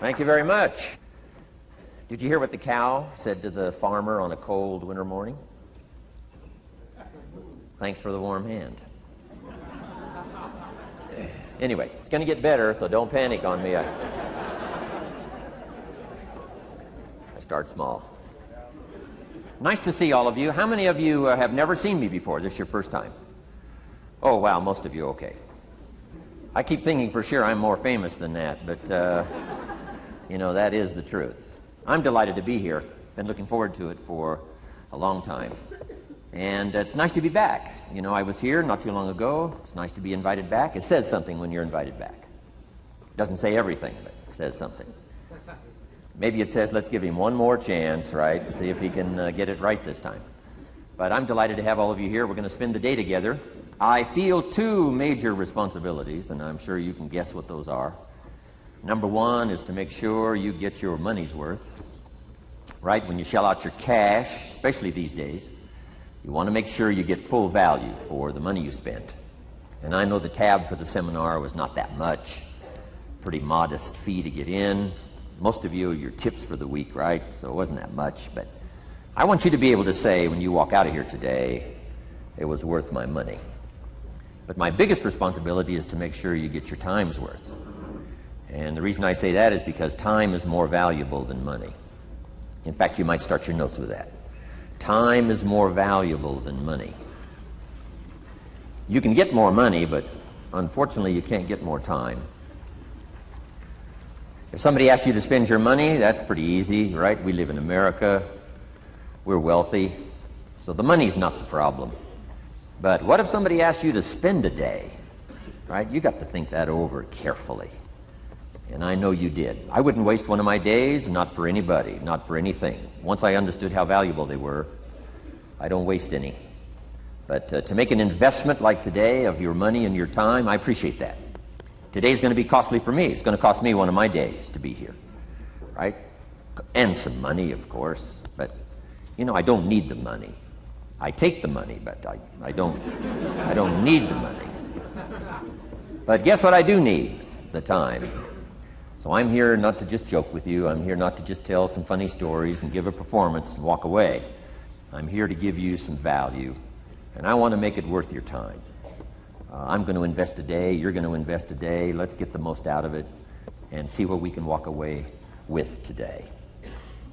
Thank you very much. Did you hear what the cow said to the farmer on a cold winter morning? Thanks for the warm hand. Anyway, it's going to get better, so don't panic on me. I start small. Nice to see all of you. How many of you have never seen me before? This is your first time? Oh, wow, most of you, okay. I keep thinking for sure I'm more famous than that, but, that is the truth. I'm delighted to be here. Been looking forward to it for a long time. And it's nice to be back. I was here not too long ago. It's nice to be invited back. It says something when you're invited back. It doesn't say everything, but it says something. Maybe it says, let's give him one more chance, right? See if he can get it right this time. But I'm delighted to have all of you here. We're going to spend the day together. I feel two major responsibilities, and I'm sure you can guess what those are. Number one is to make sure you get your money's worth, right? When you shell out your cash, especially these days, you want to make sure you get full value for the money you spent. And I know the tab for the seminar was not that much. Pretty modest fee to get in. Most of you are your tips for the week, right? So it wasn't that much. But I want you to be able to say when you walk out of here today, it was worth my money. But my biggest responsibility is to make sure you get your time's worth. And the reason I say that is because time is more valuable than money. In fact, you might start your notes with that. Time is more valuable than money. You can get more money, but unfortunately you can't get more time. If somebody asks you to spend your money, that's pretty easy, right? We live in America. We're wealthy. So the money's not the problem. But what if somebody asks you to spend a day, right? You got to think that over carefully. And I know you did. I wouldn't waste one of my days, not for anybody, not for anything. Once I understood how valuable they were, I don't waste any. But to make an investment like today of your money and your time, I appreciate that. Today's going to be costly for me. It's going to cost me one of my days to be here, right? And some money, of course. But, I don't need the money. I take the money, but I don't need the money. But guess what I do need? The time. So I'm here not to just joke with you. I'm here not to just tell some funny stories and give a performance and walk away. I'm here to give you some value, and I want to make it worth your time. I'm going to invest a day. You're going to invest a day. Let's get the most out of it and see what we can walk away with today.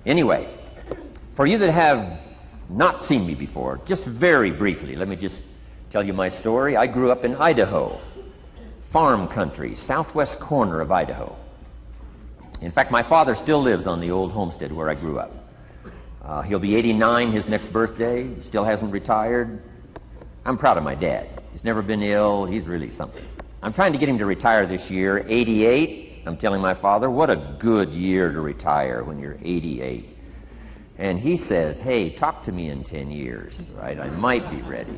Anyway, for you that have not seen me before, just very briefly, let me just tell you my story. I grew up in Idaho, farm country, southwest corner of Idaho. In fact, my father still lives on the old homestead where I grew up. He'll be 89 his next birthday. He still hasn't retired. I'm proud of my dad. He's never been ill. He's really something. I'm trying to get him to retire this year, 88. I'm telling my father, what a good year to retire when you're 88. And he says, hey, talk to me in 10 years, right? I might be ready.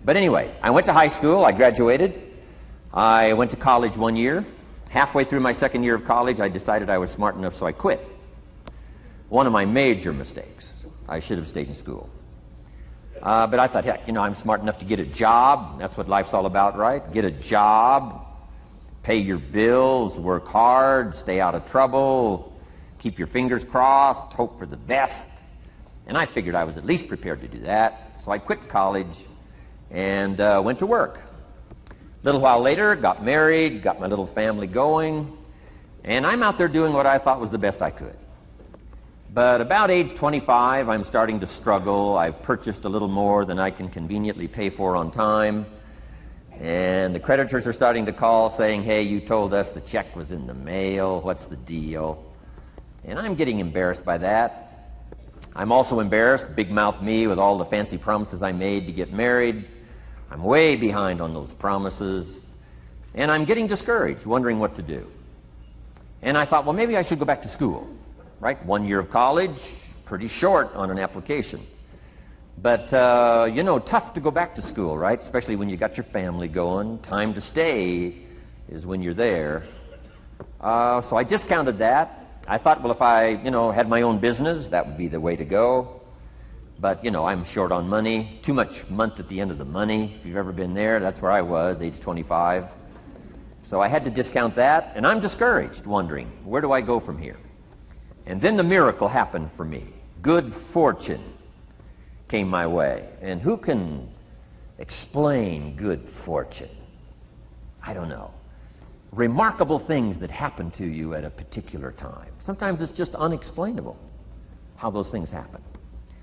But anyway, I went to high school. I graduated. I went to college 1 year. Halfway through my second year of college, I decided I was smart enough, so I quit. One of my major mistakes. I should have stayed in school. But I thought, heck, I'm smart enough to get a job. That's what life's all about, right? Get a job, pay your bills, work hard, stay out of trouble, keep your fingers crossed, hope for the best. And I figured I was at least prepared to do that. So I quit college and went to work. A little while later, got married, got my little family going, and I'm out there doing what I thought was the best I could. But about age 25, I'm starting to struggle. I've purchased a little more than I can conveniently pay for on time. And the creditors are starting to call saying, hey, you told us the check was in the mail. What's the deal? And I'm getting embarrassed by that. I'm also embarrassed, big mouth me, with all the fancy promises I made to get married. I'm way behind on those promises. And I'm getting discouraged, wondering what to do. And I thought, well, maybe I should go back to school. Right? 1 year of college, pretty short on an application. But, tough to go back to school, right? Especially when you got your family going. Time to stay is when you're there. So I discounted that. I thought, well, if I, had my own business, that would be the way to go. But, I'm short on money. Too much month at the end of the money. If you've ever been there, that's where I was, age 25. So I had to discount that, and I'm discouraged, wondering, where do I go from here? And then the miracle happened for me. Good fortune came my way. And who can explain good fortune? I don't know. Remarkable things that happen to you at a particular time. Sometimes it's just unexplainable how those things happen.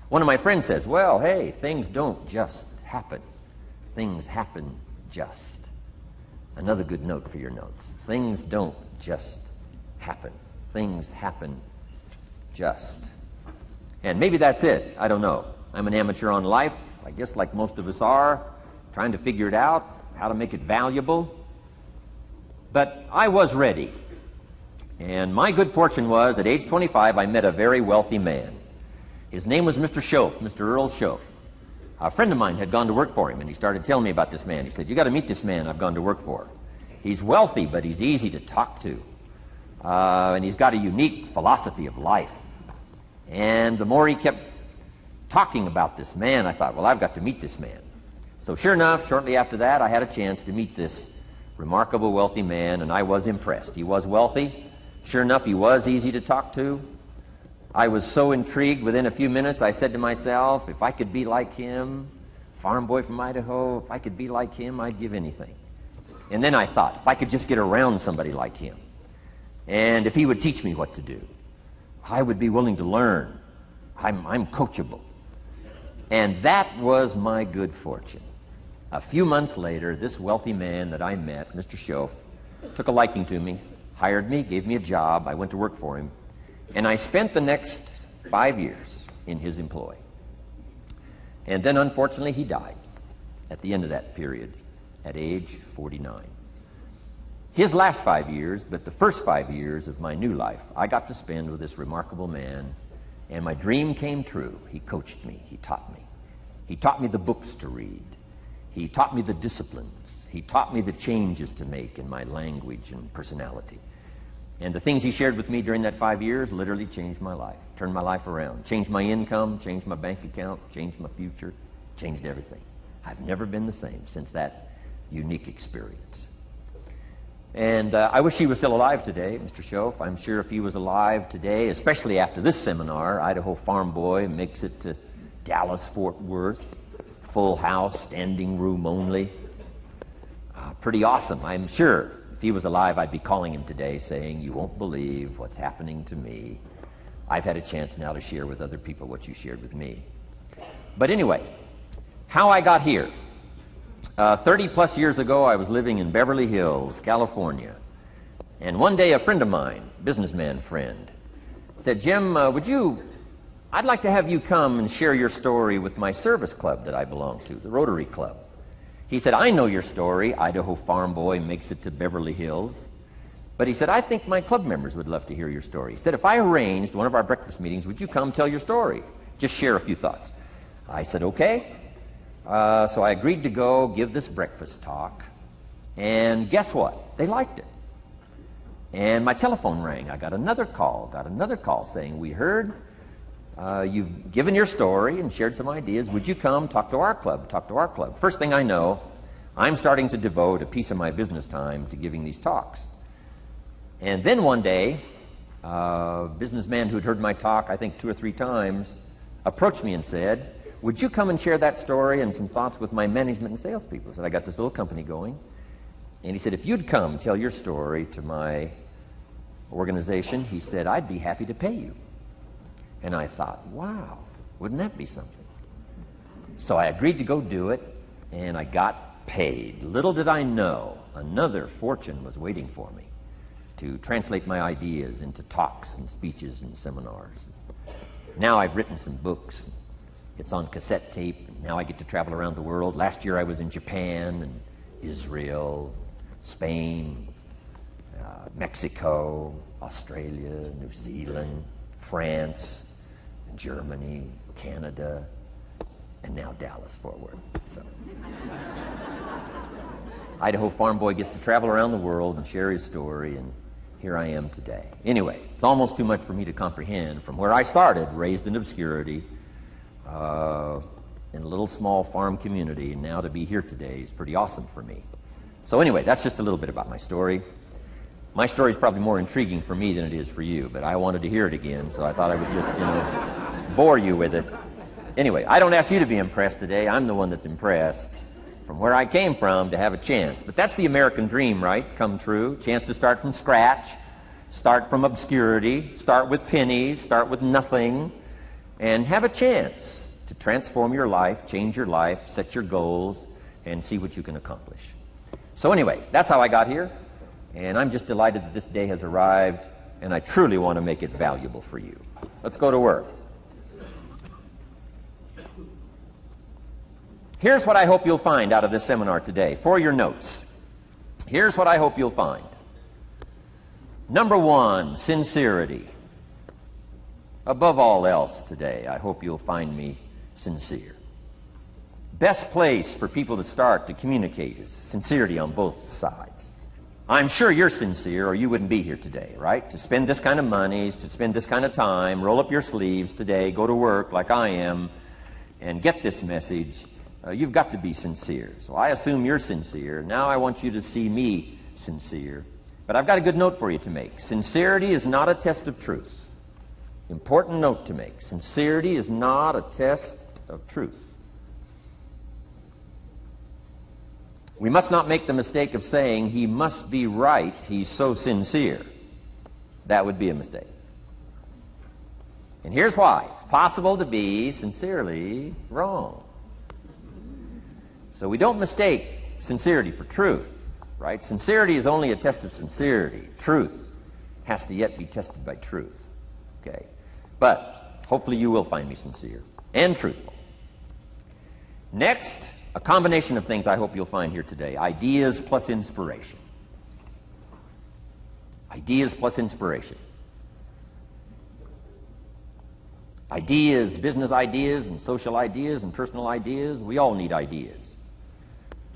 One of my friends says, well, hey, things don't just happen. Things happen just. Another good note for your notes. Things don't just happen. Things happen just. And maybe that's it. I don't know. I'm an amateur on life, I guess like most of us are, trying to figure it out, how to make it valuable. But I was ready. And my good fortune was, at age 25, I met a very wealthy man. His name was Mr. Schoaf, Mr. Earl Schoaf. A friend of mine had gone to work for him, and he started telling me about this man. He said, you got to meet this man I've gone to work for. He's wealthy, but he's easy to talk to. And he's got a unique philosophy of life. And the more he kept talking about this man, I thought, well, I've got to meet this man. So sure enough, shortly after that, I had a chance to meet this remarkable wealthy man, and I was impressed. He was wealthy. Sure enough, he was easy to talk to. I was so intrigued, within a few minutes, I said to myself, if I could be like him, farm boy from Idaho, if I could be like him, I'd give anything. And then I thought, if I could just get around somebody like him, and if he would teach me what to do, I would be willing to learn. I'm coachable. And that was my good fortune. A few months later, this wealthy man that I met, Mr. Schoaf, took a liking to me, hired me, gave me a job. I went to work for him. And I spent the next 5 years in his employ. And then, unfortunately, he died at the end of that period, at age 49. His last 5 years, but the first 5 years of my new life, I got to spend with this remarkable man, and my dream came true. He coached me. He taught me. He taught me the books to read. He taught me the disciplines. He taught me the changes to make in my language and personality. And the things he shared with me during that 5 years literally changed my life, turned my life around, changed my income, changed my bank account, changed my future, changed everything. I've never been the same since that unique experience. And I wish he was still alive today, Mr. Schoaf. I'm sure if he was alive today, especially after this seminar, Idaho Farm Boy makes it to Dallas-Fort Worth, full house, standing room only. Pretty awesome, I'm sure. If he was alive, I'd be calling him today saying, you won't believe what's happening to me. I've had a chance now to share with other people what you shared with me. But anyway, how I got here. 30 plus years ago, I was living in Beverly Hills, California. And one day a friend of mine, businessman friend, said, Jim, I'd like to have you come and share your story with my service club that I belong to, the Rotary Club. He said, I know your story, Idaho Farm Boy makes it to Beverly Hills. But he said, I think my club members would love to hear your story. He said, if I arranged one of our breakfast meetings, would you come tell your story? Just share a few thoughts. I said, okay. So I agreed to go give this breakfast talk. And guess what? They liked it. And my telephone rang. I got another call saying, we heard you've given your story and shared some ideas. Would you come talk to our club? First thing I know, I'm starting to devote a piece of my business time to giving these talks. And then one day, a businessman who'd heard my talk, I think 2 or 3 times, approached me and said, would you come and share that story and some thoughts with my management and salespeople? I said, I got this little company going. And he said, if you'd come tell your story to my organization, he said, I'd be happy to pay you. And I thought, wow, wouldn't that be something? So I agreed to go do it, and I got paid. Little did I know, another fortune was waiting for me to translate my ideas into talks and speeches and seminars. Now I've written some books. It's on cassette tape. Now I get to travel around the world. Last year I was in Japan and Israel, Spain, Mexico, Australia, New Zealand, France, Germany, Canada, and now Dallas-Fort Worth. So, Idaho Farm Boy gets to travel around the world and share his story, and here I am today. Anyway, it's almost too much for me to comprehend from where I started, raised in obscurity, in a little small farm community, and now to be here today is pretty awesome for me. So anyway, that's just a little bit about my story. My story is probably more intriguing for me than it is for you, but I wanted to hear it again, so I thought I would just, bore you with it. Anyway, I don't ask you to be impressed today. I'm the one that's impressed from where I came from to have a chance. But that's the American dream, right? Come true. Chance to start from scratch, start from obscurity, start with pennies, start with nothing, and have a chance to transform your life, change your life, set your goals, and see what you can accomplish. So anyway, that's how I got here, and I'm just delighted that this day has arrived, and I truly want to make it valuable for you. Let's go to work. Here's what I hope you'll find out of this seminar today for your notes. Here's what I hope you'll find. Number one, sincerity. Above all else today, I hope you'll find me sincere. Best place for people to start to communicate is sincerity on both sides. I'm sure you're sincere or you wouldn't be here today, right? To spend this kind of money, to spend this kind of time, roll up your sleeves today, go to work like I am, and get this message. You've got to be sincere. So I assume you're sincere. Now I want you to see me sincere. But I've got a good note for you to make. Sincerity is not a test of truth. Important note to make. Sincerity is not a test of truth. We must not make the mistake of saying he must be right, he's so sincere. That would be a mistake. And here's why. It's possible to be sincerely wrong. So we don't mistake sincerity for truth, right? Sincerity is only a test of sincerity. Truth has to yet be tested by truth, okay? But hopefully you will find me sincere and truthful. Next, a combination of things I hope you'll find here today. Ideas plus inspiration. Ideas plus inspiration. Ideas, business ideas and social ideas and personal ideas, we all need ideas.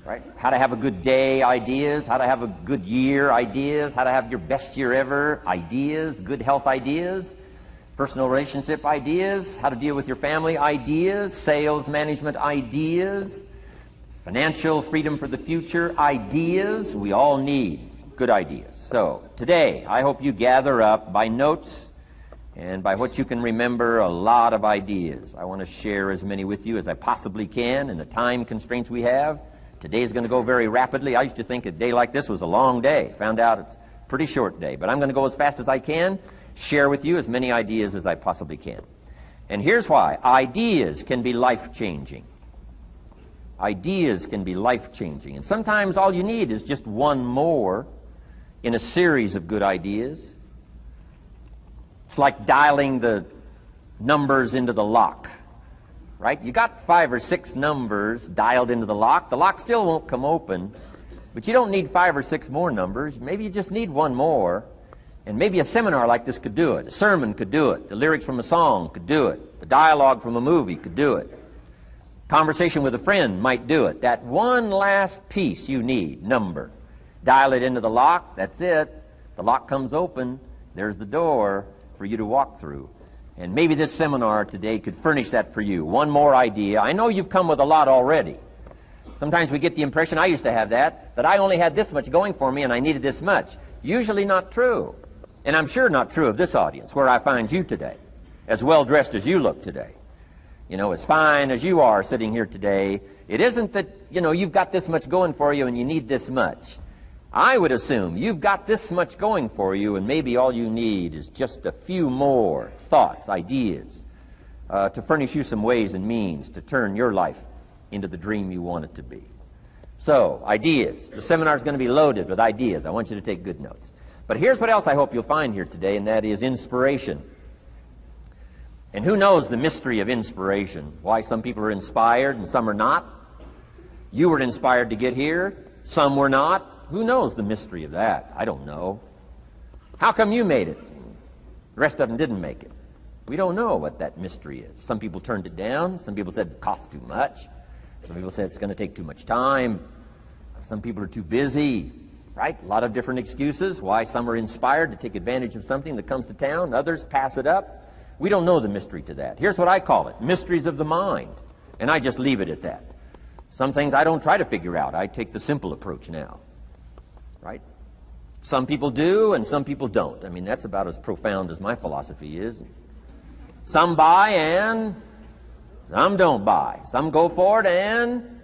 Right? How to have a good day ideas, how to have a good year ideas, how to have your best year ever ideas, good health ideas, personal relationship ideas, how to deal with your family ideas, sales management ideas, financial freedom for the future ideas. We all need good ideas. So today, I hope you gather up by notes and by what you can remember a lot of ideas. I want to share as many with you as I possibly can in the time constraints we have. Today is going to go very rapidly. I used to think a day like this was a long day. Found out it's a pretty short day. But I'm going to go as fast as I can, share with you as many ideas as I possibly can. And here's why. Ideas can be life-changing. Ideas can be life-changing. And sometimes all you need is just one more in a series of good ideas. It's like dialing the numbers into the lock. Right? You got 5 or 6 numbers dialed into the lock. The lock still won't come open, but you don't need 5 or 6 more numbers. Maybe you just need one more, and maybe a seminar like this could do it. A sermon could do it. The lyrics from a song could do it. The dialogue from a movie could do it. Conversation with a friend might do it. That one last piece you need, number. Dial it into the lock. That's it. The lock comes open. There's the door for you to walk through. And maybe this seminar today could furnish that for you. One more idea. I know you've come with a lot already. Sometimes we get the impression, I used to have that I only had this much going for me and I needed this much. Usually not true. And I'm sure not true of this audience, where I find you today, as well-dressed as you look today. As fine as you are sitting here today, it isn't that, you've got this much going for you and you need this much. I would assume you've got this much going for you, and maybe all you need is just a few more thoughts, ideas, to furnish you some ways and means to turn your life into the dream you want it to be. So, ideas. The seminar is going to be loaded with ideas. I want you to take good notes. But here's what else I hope you'll find here today, and that is inspiration. And who knows the mystery of inspiration? Why some people are inspired and some are not? You were inspired to get here. Some were not. Who knows the mystery of that? I don't know. How come you made it? The rest of them didn't make it. We don't know what that mystery is. Some people turned it down. Some people said it cost too much. Some people said it's going to take too much time. Some people are too busy, right? A lot of different excuses why some are inspired to take advantage of something that comes to town. Others pass it up. We don't know the mystery to that. Here's what I call it, mysteries of the mind. And I just leave it at that. Some things I don't try to figure out. I take the simple approach now. right? Some people do and some people don't. I mean, that's about as profound as my philosophy is. Some buy and some don't buy. Some go for it and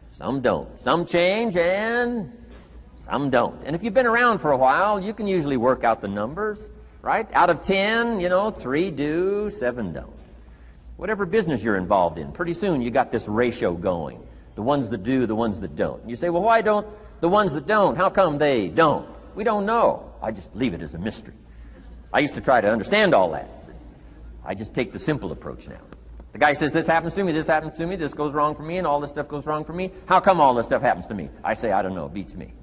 some don't. Some change and some don't. And if you've been around for a while, you can usually work out the numbers, right? Out of 10, 3 do, 7 don't. Whatever business you're involved in, pretty soon you got this ratio going. The ones that do, the ones that don't. You say, well, why don't the ones that don't, how come they don't? We don't know. I just leave it as a mystery. I used to try to understand all that. I just take the simple approach now. The guy says, this happens to me, this goes wrong for me, and all this stuff goes wrong for me. How come all this stuff happens to me? I say, I don't know, it beats me.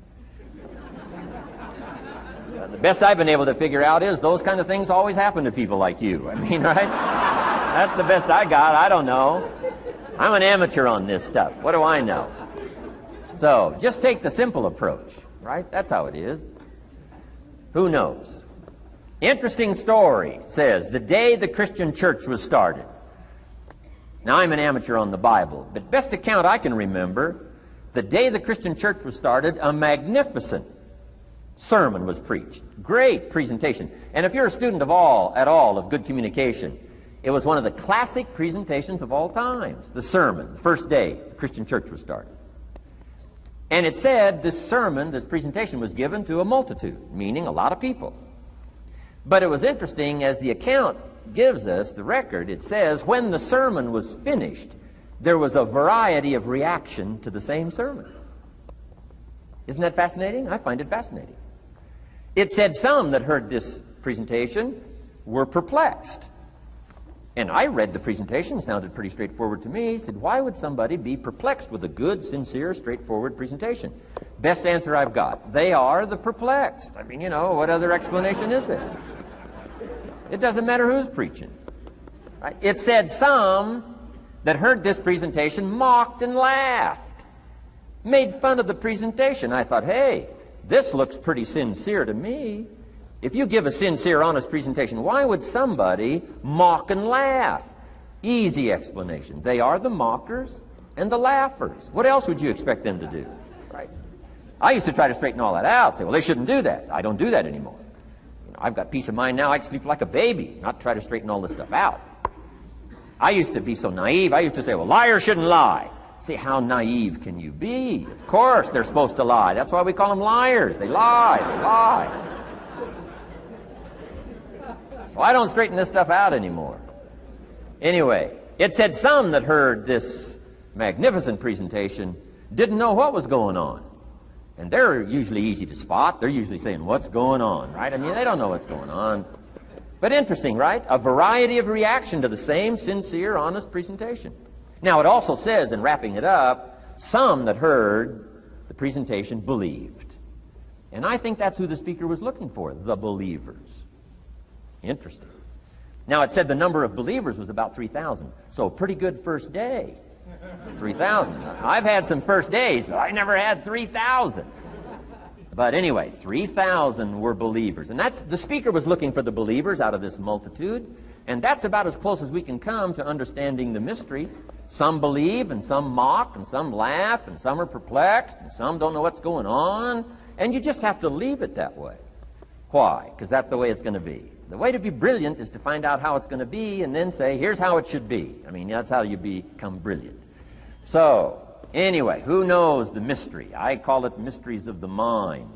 The best I've been able to figure out is those kind of things always happen to people like you. I mean, right? That's the best I got. I don't know. I'm an amateur on this stuff. What do I know? So, just take the simple approach, right? That's how it is. Who knows? Interesting story says, the day the Christian church was started. Now, I'm an amateur on the Bible, but best account I can remember, the day the Christian church was started, a magnificent sermon was preached. Great presentation. And if you're a student at all of good communication, it was one of the classic presentations of all times. The sermon, the first day the Christian church was started. And it said this sermon, this presentation was given to a multitude, meaning a lot of people. But it was interesting, as the account gives us, the record, it says, when the sermon was finished, there was a variety of reaction to the same sermon. Isn't that fascinating? I find it fascinating. It said some that heard this presentation were perplexed. And I read the presentation, sounded pretty straightforward to me. Said, why would somebody be perplexed with a good, sincere, straightforward presentation? Best answer I've got. They are the perplexed. I mean, what other explanation is there? It doesn't matter who's preaching. Right? It said some that heard this presentation mocked and laughed, made fun of the presentation. I thought, hey, this looks pretty sincere to me. If you give a sincere, honest presentation, why would somebody mock and laugh? Easy explanation. They are the mockers and the laughers. What else would you expect them to do? Right? I used to try to straighten all that out, say, well, they shouldn't do that. I don't do that anymore. I've got peace of mind now. I can sleep like a baby, not try to straighten all this stuff out. I used to be so naive. I used to say, well, liars shouldn't lie. See, how naive can you be? Of course they're supposed to lie. That's why we call them liars. They lie. They lie. So I don't straighten this stuff out anymore. Anyway, it said some that heard this magnificent presentation didn't know what was going on. And they're usually easy to spot. They're usually saying, what's going on, right? I mean, they don't know what's going on. But interesting, right? A variety of reaction to the same sincere, honest presentation. Now, it also says, in wrapping it up, some that heard the presentation believed. And I think that's who the speaker was looking for, the believers. Interesting. Now, it said the number of believers was about 3,000. So, a pretty good first day. 3,000. I've had some first days, but I never had 3,000. But anyway, 3,000 were believers. And the speaker was looking for the believers out of this multitude. And that's about as close as we can come to understanding the mystery. Some believe, and some mock, and some laugh, and some are perplexed, and some don't know what's going on. And you just have to leave it that way. Why? Because that's the way it's going to be. The way to be brilliant is to find out how it's going to be and then say, here's how it should be. I mean, that's how you become brilliant. So, anyway, who knows the mystery? I call it mysteries of the mind.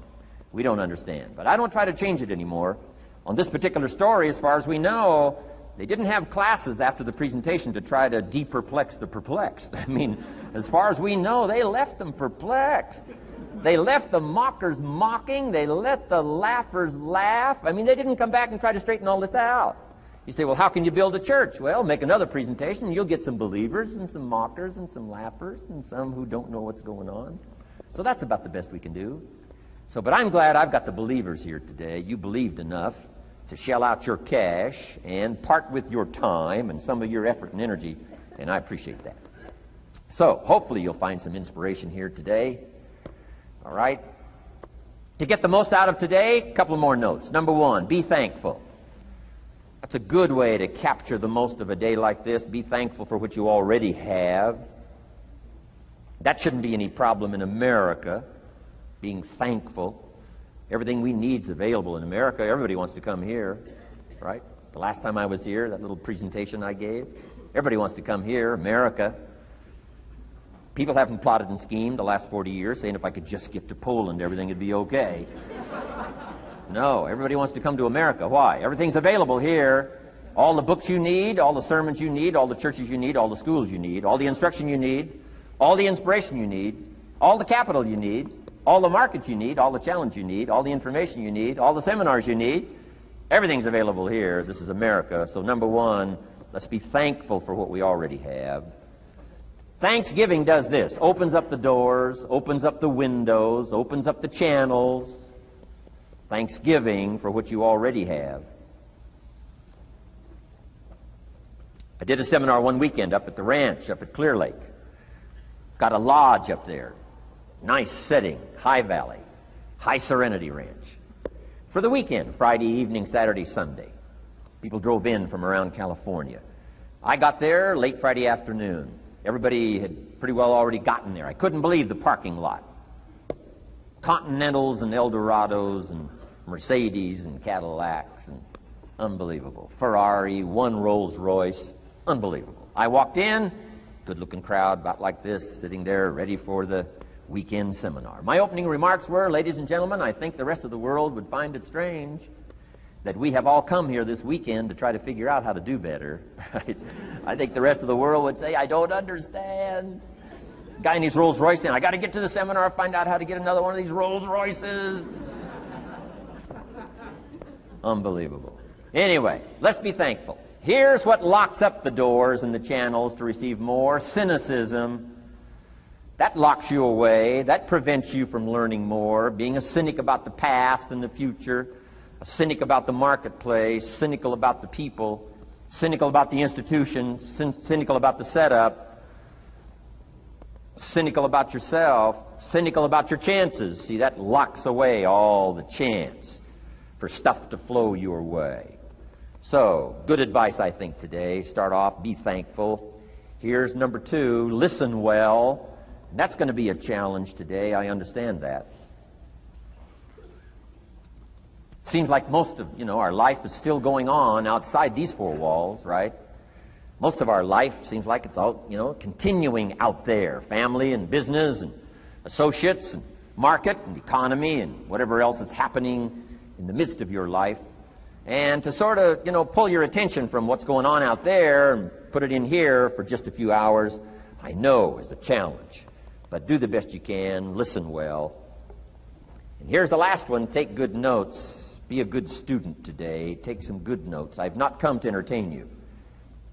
We don't understand. But I don't try to change it anymore. On this particular story, as far as we know, they didn't have classes after the presentation to try to de-perplex the perplexed. I mean, as far as we know, they left them perplexed. They left the mockers mocking. They let the laughers laugh. I mean, they didn't come back and try to straighten all this out. You say, well, how can you build a church? Well, make another presentation, and you'll get some believers and some mockers and some laughers and some who don't know what's going on. So that's about the best we can do. But I'm glad I've got the believers here today. You believed enough to shell out your cash and part with your time and some of your effort and energy, and I appreciate that. So hopefully you'll find some inspiration here today. All right? To get the most out of today, a couple more notes. Number one, be thankful. That's a good way to capture the most of a day like this. Be thankful for what you already have. That shouldn't be any problem in America, being thankful. Everything we need is available in America. Everybody wants to come here, right? The last time I was here, that little presentation I gave, everybody wants to come here, America. People haven't plotted and schemed the last 40 years saying if I could just get to Poland, everything would be okay. No, everybody wants to come to America. Why? Everything's available here. All the books you need, all the sermons you need, all the churches you need, all the schools you need, all the instruction you need, all the inspiration you need, all the capital you need, all the markets you need, all the challenge you need, all the information you need, all the seminars you need. Everything's available here. This is America. So number one, let's be thankful for what we already have. Thanksgiving does this. Opens up the doors, opens up the windows, opens up the channels. Thanksgiving for what you already have. I did a seminar one weekend up at the ranch, up at Clear Lake. Got a lodge up there. Nice setting, high valley, high serenity ranch. For the weekend, Friday evening, Saturday, Sunday. People drove in from around California. I got there late Friday afternoon. Everybody had pretty well already gotten there. I couldn't believe the parking lot. Continentals and Eldorados and Mercedes and Cadillacs and unbelievable. Ferrari, one Rolls Royce, unbelievable. I walked in, good-looking crowd about like this, sitting there ready for the weekend seminar. My opening remarks were, ladies and gentlemen, I think the rest of the world would find it strange that we have all come here this weekend to try to figure out how to do better. Right? I think the rest of the world would say, I don't understand. Guy in his Rolls Royce saying, I got to get to the seminar, find out how to get another one of these Rolls Royces. Unbelievable. Anyway, let's be thankful. Here's what locks up the doors and the channels to receive more: cynicism. That locks you away. That prevents you from learning more. Being a cynic about the past and the future, a cynic about the marketplace, cynical about the people, cynical about the institutions, cynical about the setup, cynical about yourself, cynical about your chances. See, that locks away all the chance for stuff to flow your way. So, good advice, I think, today. Start off, be thankful. Here's number two, listen well. That's going to be a challenge today. I understand that. Seems like most of, our life is still going on outside these four walls, right? Most of our life seems like it's all, continuing out there. Family and business and associates and market and economy and whatever else is happening in the midst of your life. And to sort of, pull your attention from what's going on out there and put it in here for just a few hours, I know is a challenge. But do the best you can, listen well. And here's the last one, take good notes. Be a good student today. Take some good notes. I've not come to entertain you.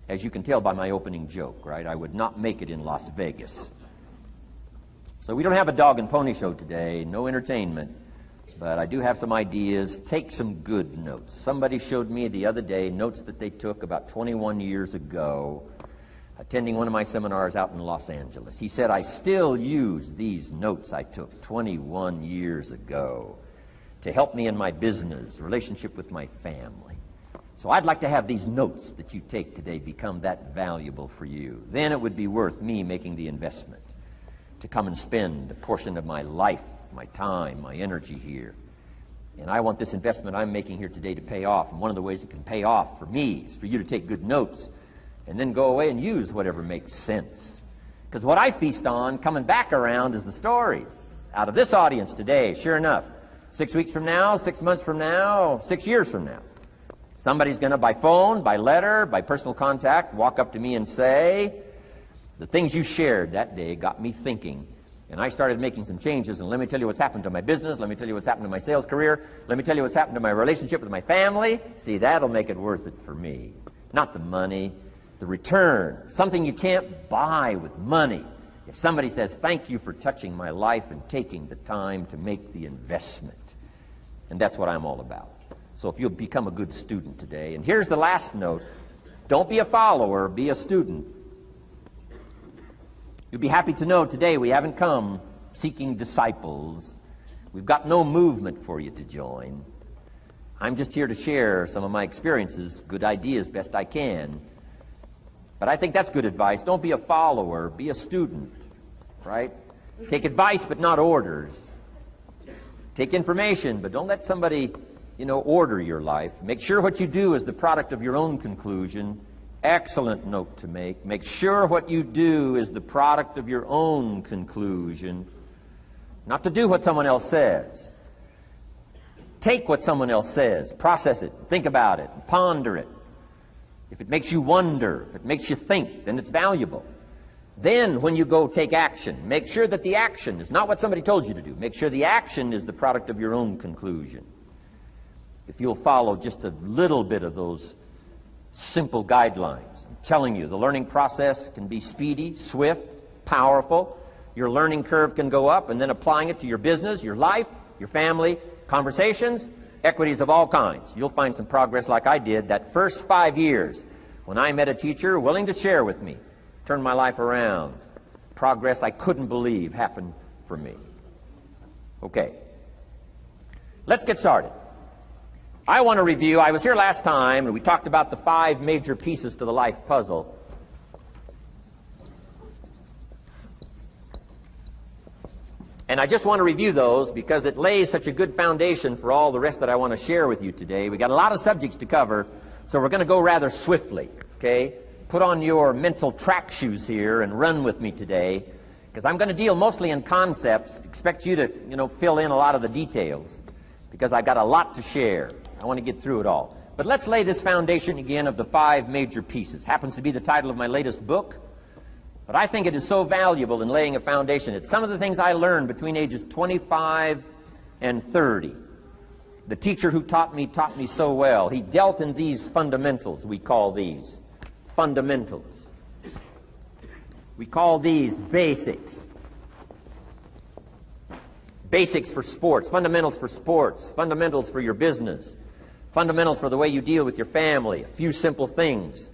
As you can tell by my opening joke, right? I would not make it in Las Vegas. So we don't have a dog and pony show today, no entertainment. But I do have some ideas. Take some good notes. Somebody showed me the other day notes that they took about 21 years ago, attending one of my seminars out in Los Angeles. He said, I still use these notes I took 21 years ago to help me in my business, relationship with my family. So I'd like to have these notes that you take today become that valuable for you. Then it would be worth me making the investment to come and spend a portion of my life, my time, my energy here. And I want this investment I'm making here today to pay off. And one of the ways it can pay off for me is for you to take good notes and then go away and use whatever makes sense. Because what I feast on coming back around is the stories out of this audience today. Sure enough, 6 weeks from now, 6 months from now, 6 years from now, somebody's going to, by phone, by letter, by personal contact, walk up to me and say, the things you shared that day got me thinking. And I started making some changes, and let me tell you what's happened to my business. Let me tell you what's happened to my sales career. Let me tell you what's happened to my relationship with my family. See, that'll make it worth it for me. Not the money, the return. Something you can't buy with money. If somebody says, thank you for touching my life and taking the time to make the investment. And that's what I'm all about. So if you'll become a good student today. And here's the last note. Don't be a follower, be a student. You'll be happy to know today we haven't come seeking disciples. We've got no movement for you to join. I'm just here to share some of my experiences, good ideas, best I can. But I think that's good advice. Don't be a follower, be a student, right? Take advice but not orders. Take information, but don't let somebody, order your life. Make sure what you do is the product of your own conclusion. Excellent note to make. Make sure what you do is the product of your own conclusion. Not to do what someone else says. Take what someone else says, process it, think about it, ponder it. If it makes you wonder, if it makes you think, then it's valuable. Then when you go take action, make sure that the action is not what somebody told you to do. Make sure the action is the product of your own conclusion. If you'll follow just a little bit of those simple guidelines, I'm telling you, the learning process can be speedy, swift, powerful. Your learning curve can go up, and then applying it to your business, your life, your family, conversations, equities of all kinds. You'll find some progress like I did that first 5 years when I met a teacher willing to share with me, turn my life around. Progress I couldn't believe happened for me. Okay, let's get started. I want to review, I was here last time and we talked about the 5 major pieces to the life puzzle. And I just want to review those because it lays such a good foundation for all the rest that I want to share with you today. We got a lot of subjects to cover, so we're going to go rather swiftly, okay? Put on your mental track shoes here and run with me today, because I'm going to deal mostly in concepts. Expect you to, fill in a lot of the details, because I've got a lot to share. I want to get through it all. But let's lay this foundation again of the 5 major pieces. Happens to be the title of my latest book. But I think it is so valuable in laying a foundation. It's some of the things I learned between ages 25 and 30. The teacher who taught me so well. He dealt in these fundamentals, we call these fundamentals. We call these basics. Basics for sports, fundamentals for sports, fundamentals for your business, fundamentals for the way you deal with your family, a few simple things.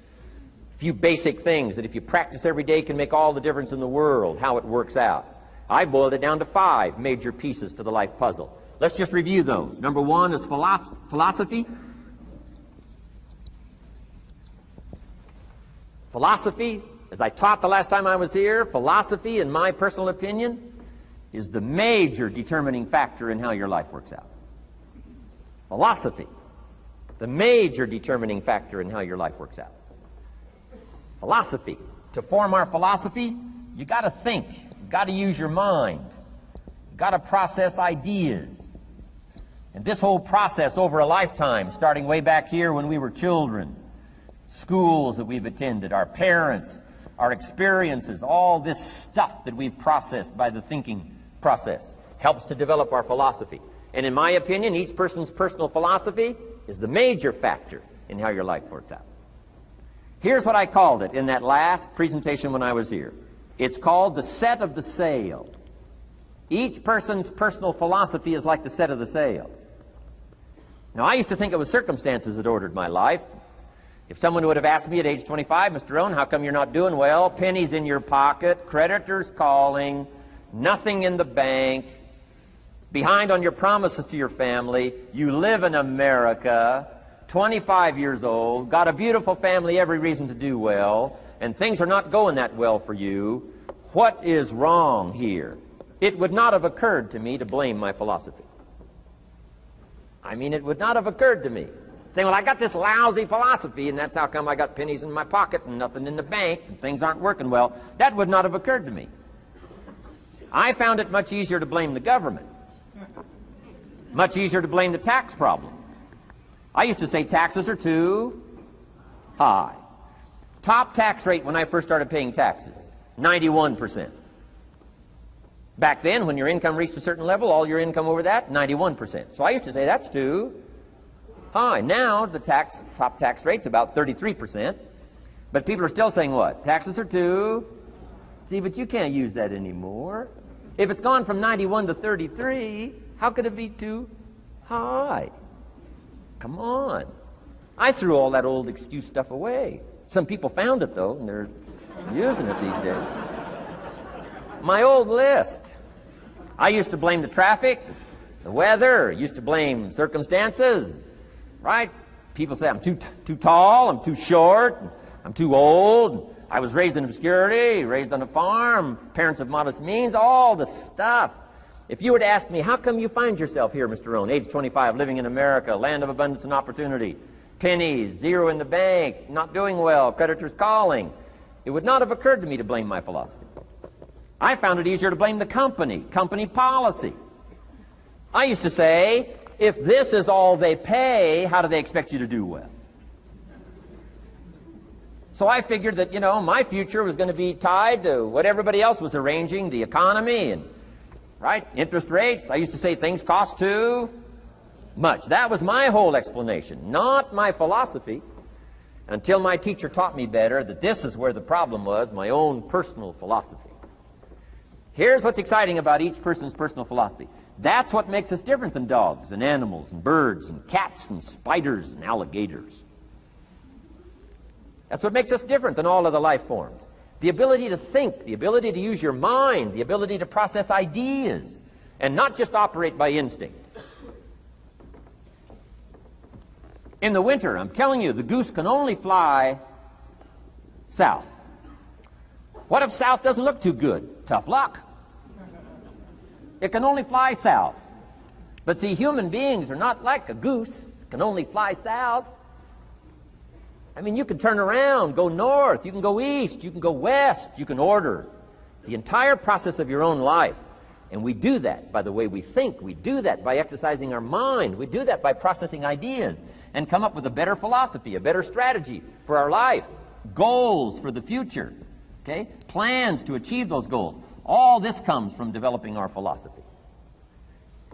A few basic things that if you practice every day can make all the difference in the world, how it works out. I boiled it down to 5 major pieces to the life puzzle. Let's just review those. Number 1 is philosophy. Philosophy, as I taught the last time I was here, philosophy, in my personal opinion, is the major determining factor in how your life works out. Philosophy, the major determining factor in how your life works out. Philosophy. To form our philosophy, you got to think. You got to use your mind. You got to process ideas. And this whole process over a lifetime, starting way back here when we were children, schools that we've attended, our parents, our experiences, all this stuff that we've processed by the thinking process helps to develop our philosophy. And in my opinion, each person's personal philosophy is the major factor in how your life works out. Here's what I called it in that last presentation when I was here. It's called the set of the sail. Each person's personal philosophy is like the set of the sail. Now, I used to think it was circumstances that ordered my life. If someone would have asked me at age 25, Mr. Rohn, how come you're not doing well? Pennies in your pocket, creditors calling, nothing in the bank, behind on your promises to your family, you live in America, 25 years old, got a beautiful family, every reason to do well, and things are not going that well for you. What is wrong here? It would not have occurred to me to blame my philosophy. I mean, it would not have occurred to me. Saying, well, I got this lousy philosophy, and that's how come I got pennies in my pocket and nothing in the bank, and things aren't working well. That would not have occurred to me. I found it much easier to blame the government. Much easier to blame the tax problem. I used to say taxes are too high. Top tax rate when I first started paying taxes, 91%. Back then, when your income reached a certain level, all your income over that, 91%. So I used to say that's too high. Now, the top tax rate's about 33%. But people are still saying what? Taxes are too. See, but you can't use that anymore. If it's gone from 91 to 33, how could it be too high? Come on. I threw all that old excuse stuff away. Some people found it, though, and they're using it these days. My old list. I used to blame the traffic, the weather, used to blame circumstances, right? People say I'm too tall, I'm too short, I'm too old, I was raised in obscurity, raised on a farm, parents of modest means, all the stuff. If you were to ask me, how come you find yourself here, Mr. Rohn, age 25, living in America, land of abundance and opportunity, pennies, zero in the bank, not doing well, creditors calling, it would not have occurred to me to blame my philosophy. I found it easier to blame the company policy. I used to say, if this is all they pay, how do they expect you to do well? So I figured that, my future was going to be tied to what everybody else was arranging, the economy and, interest rates. I used to say things cost too much. That was my whole explanation, not my philosophy, until my teacher taught me better that this is where the problem was, my own personal philosophy. Here's what's exciting about each person's personal philosophy. That's what makes us different than dogs and animals and birds and cats and spiders and alligators. That's what makes us different than all other life forms. The ability to think, the ability to use your mind, the ability to process ideas, and not just operate by instinct. In the winter, I'm telling you, the goose can only fly south. What if south doesn't look too good? Tough luck. It can only fly south. But see, human beings are not like a goose, can only fly south. I mean, you can turn around, go north, you can go east, you can go west, you can order the entire process of your own life. And we do that by the way we think. We do that by exercising our mind. We do that by processing ideas and come up with a better philosophy, a better strategy for our life, goals for the future, okay? Plans to achieve those goals. All this comes from developing our philosophy.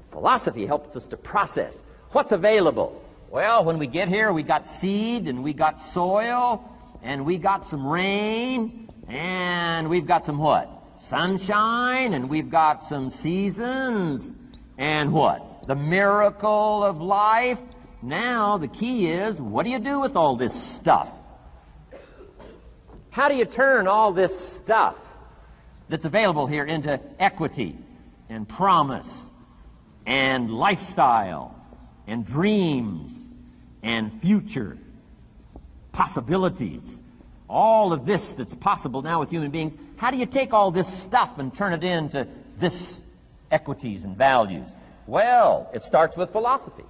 Philosophy helps us to process what's available. Well, when we get here, we got seed, and we got soil, and we got some rain, and we've got some what? Sunshine, and we've got some seasons, and what? The miracle of life. Now, the key is, what do you do with all this stuff? How do you turn all this stuff that's available here into equity, and promise, and lifestyle, and dreams, and future possibilities? All of this that's possible now with human beings, how do you take all this stuff and turn it into this equities and values? Well, it starts with philosophy.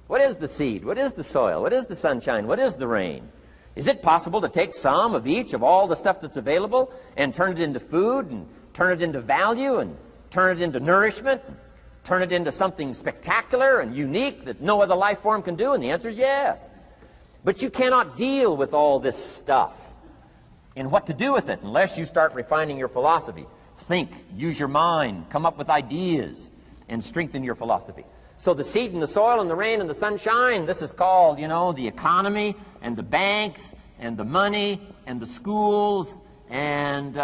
What is the seed? What is the soil? What is the sunshine? What is the rain? Is it possible to take some of each of all the stuff that's available and turn it into food and turn it into value and turn it into nourishment, and turn it into something spectacular and unique that no other life form can do? And the answer is yes. But you cannot deal with all this stuff and what to do with it unless you start refining your philosophy. Think, use your mind, come up with ideas, and strengthen your philosophy. So the seed and the soil and the rain and the sunshine, this is called, the economy and the banks and the money and the schools and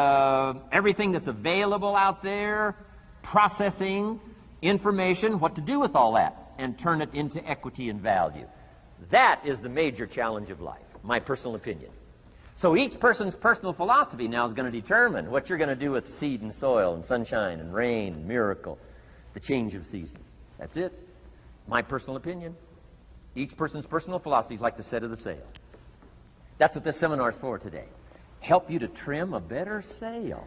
everything that's available out there, processing information, what to do with all that, and turn it into equity and value. That is the major challenge of life, my personal opinion. So each person's personal philosophy now is going to determine what you're going to do with seed and soil and sunshine and rain and miracle, the change of seasons. That's it. My personal opinion. Each person's personal philosophy is like the set of the sail. That's what this seminar is for today. Help you to trim a better sail.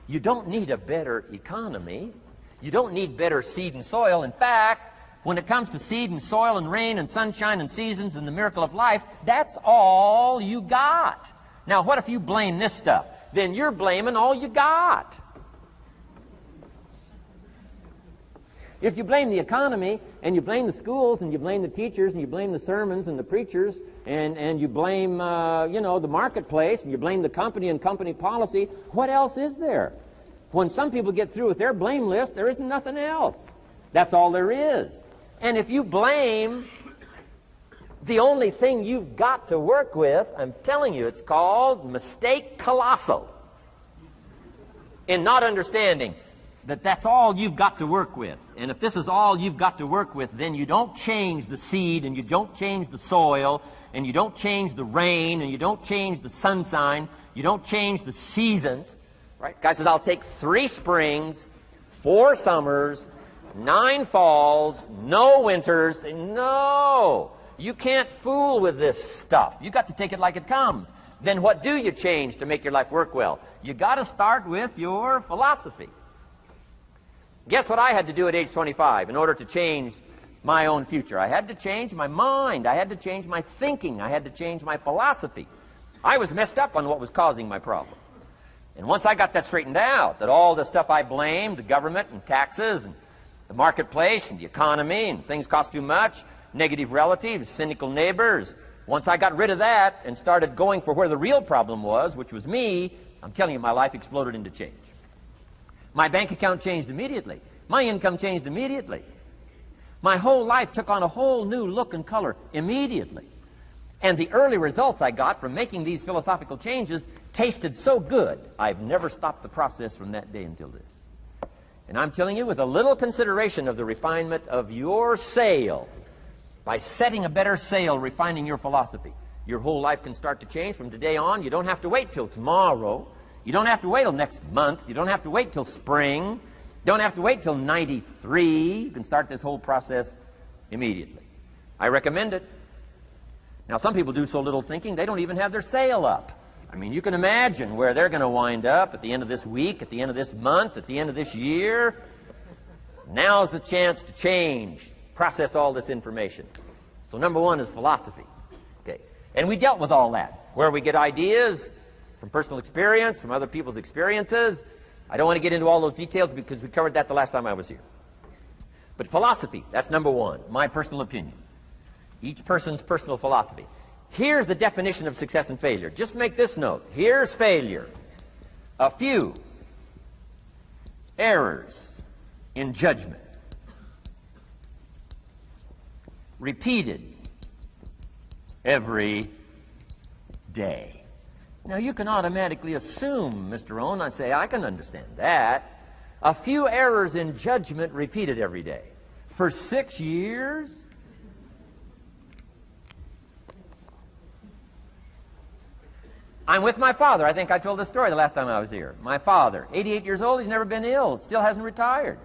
You don't need a better economy. You don't need better seed and soil. In fact, when it comes to seed and soil and rain and sunshine and seasons and the miracle of life, that's all you got. Now, what if you blame this stuff? Then you're blaming all you got. If you blame the economy, and you blame the schools, and you blame the teachers, and you blame the sermons and the preachers, and you blame, the marketplace, and you blame the company and company policy, what else is there? When some people get through with their blame list, there isn't nothing else. That's all there is. And if you blame the only thing you've got to work with, I'm telling you, it's called mistake colossal. In not understanding that that's all you've got to work with. And if this is all you've got to work with, then you don't change the seed, and you don't change the soil, and you don't change the rain, and you don't change the sunshine, you don't change the seasons. Right? Guy says, I'll take 3 springs, 4 summers, 9 falls, no winters. No! You can't fool with this stuff. You got to take it like it comes. Then what do you change to make your life work well? You got to start with your philosophy. Guess what I had to do at age 25 in order to change my own future? I had to change my mind. I had to change my thinking. I had to change my philosophy. I was messed up on what was causing my problem. And once I got that straightened out, that all the stuff I blamed, the government and taxes and the marketplace and the economy and things cost too much, negative relatives, cynical neighbors, once I got rid of that and started going for where the real problem was, which was me, I'm telling you, my life exploded into change. My bank account changed immediately. My income changed immediately. My whole life took on a whole new look and color immediately. And the early results I got from making these philosophical changes tasted so good, I've never stopped the process from that day until this. And I'm telling you, with a little consideration of the refinement of your sail, by setting a better sail, refining your philosophy, your whole life can start to change from today on. You don't have to wait till tomorrow. You don't have to wait till next month. You don't have to wait till spring. You don't have to wait till 93. You can start this whole process immediately. I recommend it. Now, some people do so little thinking, they don't even have their sail up. I mean, you can imagine where they're going to wind up at the end of this week, at the end of this month, at the end of this year. Now's the chance to change, process all this information. So number one is philosophy. Okay. And we dealt with all that, where we get ideas from personal experience, from other people's experiences. I don't want to get into all those details because we covered that the last time I was here. But philosophy, that's number one, my personal opinion. Each person's personal philosophy. Here's the definition of success and failure. Just make this note. Here's failure. A few errors in judgment, repeated every day. Now, you can automatically assume, Mr. Rohn, I say, I can understand that. A few errors in judgment repeated every day. For 6 years? I'm with my father. I think I told this story the last time I was here. My father, 88 years old, he's never been ill, still hasn't retired.